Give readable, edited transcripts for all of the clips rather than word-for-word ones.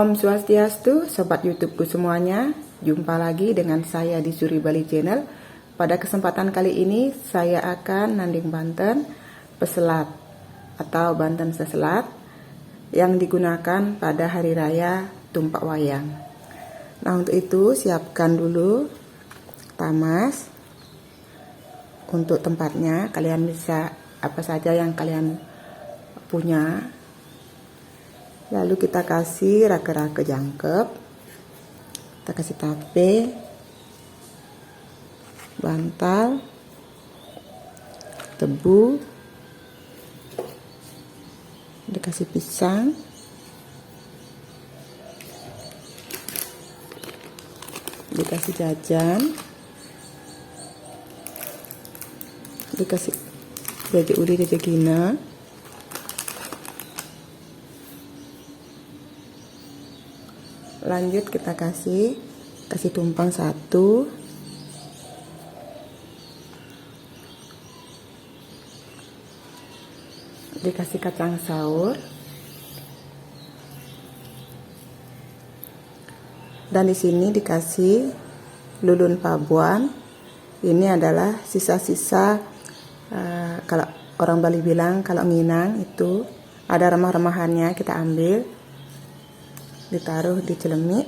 Om Swastiastu, Sobat YouTubeku semuanya. Jumpa lagi dengan saya di Suri Bali Channel. Pada kesempatan kali ini saya akan nanding Banten peselat atau Banten seselat yang digunakan pada hari raya Tumpak Wayang. Nah, untuk itu siapkan dulu tamas. Untuk tempatnya kalian bisa apa saja yang kalian punya. Lalu kita kasih rake-rake jangkep, kita kasih tape, bantal, tebu, dikasih pisang, dikasih jajan, dikasih jajak uli, jajak gina, lanjut kita kasih tumpang satu, dikasih kacang saur, dan di sini dikasih lulun pabuan. Ini adalah sisa-sisa kalau orang Bali bilang kalau nginang itu ada remah-remahannya, kita ambil, ditaruh di celemik,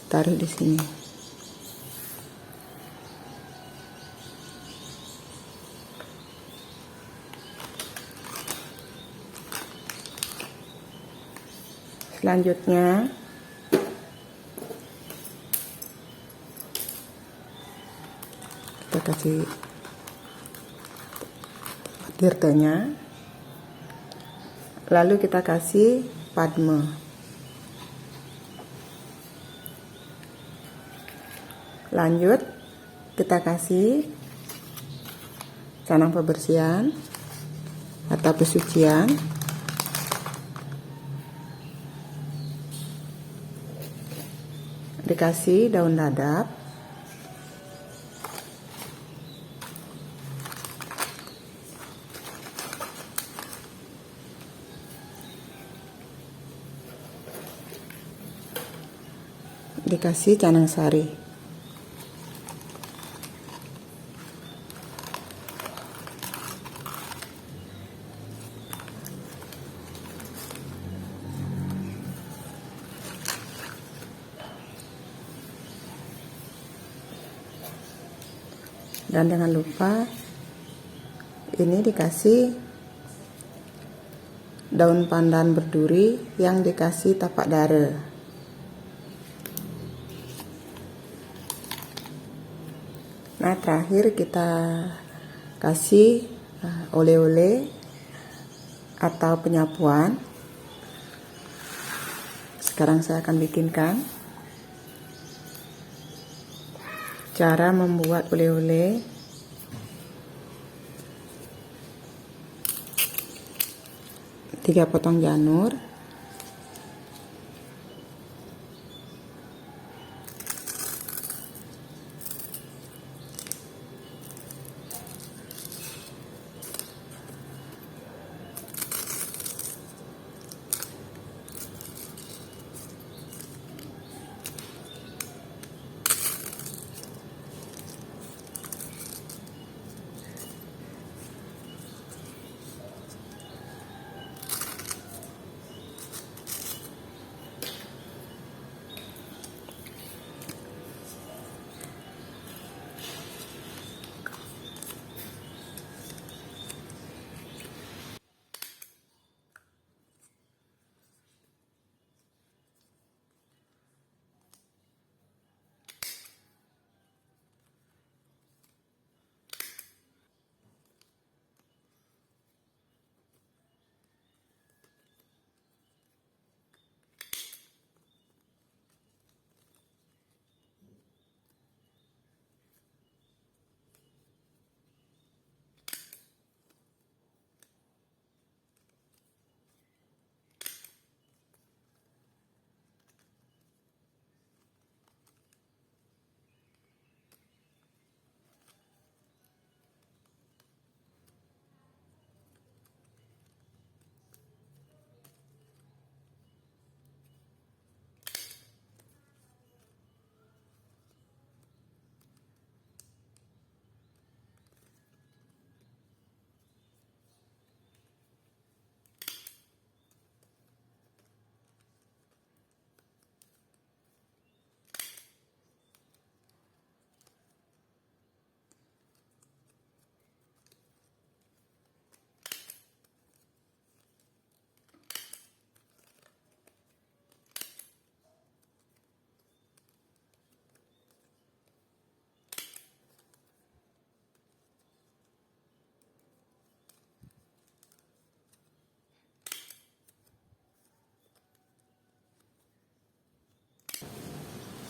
taruh di sini. Selanjutnya kita kasih dirtenya, lalu kita kasih padme, lanjut kita kasih canang pembersihan atau pesucian, dikasih daun dadap, dikasih canang sari, dan jangan lupa ini dikasih daun pandan berduri yang dikasih tapak dare. Nah, terakhir kita kasih oleh-oleh atau penyapuan. Sekarang saya akan bikinkan cara membuat oleh-oleh. Tiga potong janur,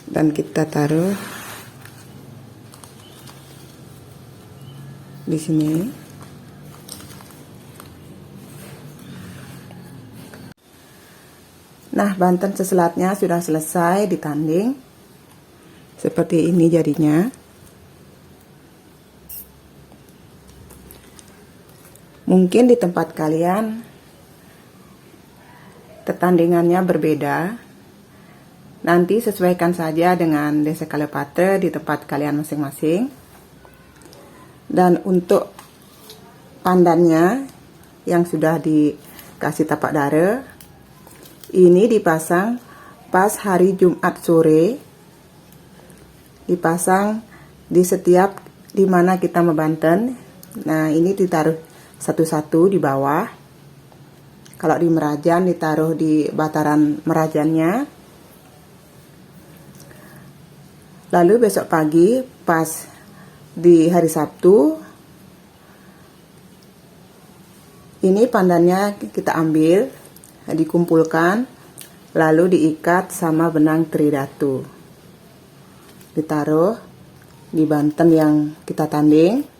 dan kita taruh di sini. Nah, banten seselatnya sudah selesai ditanding. Seperti ini jadinya. Mungkin di tempat kalian tetandingannya berbeda. Nanti sesuaikan saja dengan desa Kalepatre di tempat kalian masing-masing. Dan untuk pandannya yang sudah dikasih tapak dara, ini dipasang pas hari Jumat sore, dipasang di setiap dimana kita membanten. Nah, ini ditaruh satu-satu di bawah. Kalau di merajan ditaruh di bataran merajannya. Lalu besok pagi pas di hari Sabtu, ini pandannya kita ambil, dikumpulkan, lalu diikat sama benang tridatu, ditaruh di banten yang kita tanding.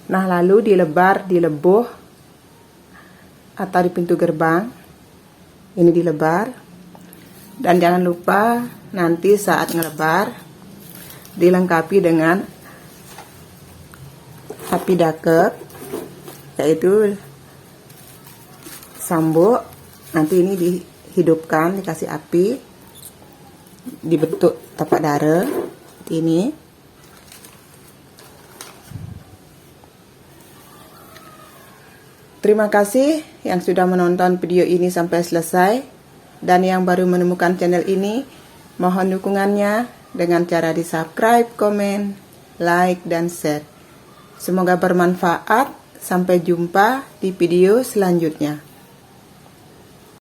Nah, lalu dilebar di leboh atau di pintu gerbang, ini dilebar. Dan jangan lupa nanti saat ngelebar dilengkapi dengan api dakep, yaitu sambuk. Nanti ini dihidupkan, dikasih api, dibentuk tapak dara ini. Terima kasih yang sudah menonton video ini sampai selesai. Dan yang baru menemukan channel ini, mohon dukungannya dengan cara di subscribe, komen, like, dan share. Semoga bermanfaat. Sampai jumpa di video selanjutnya.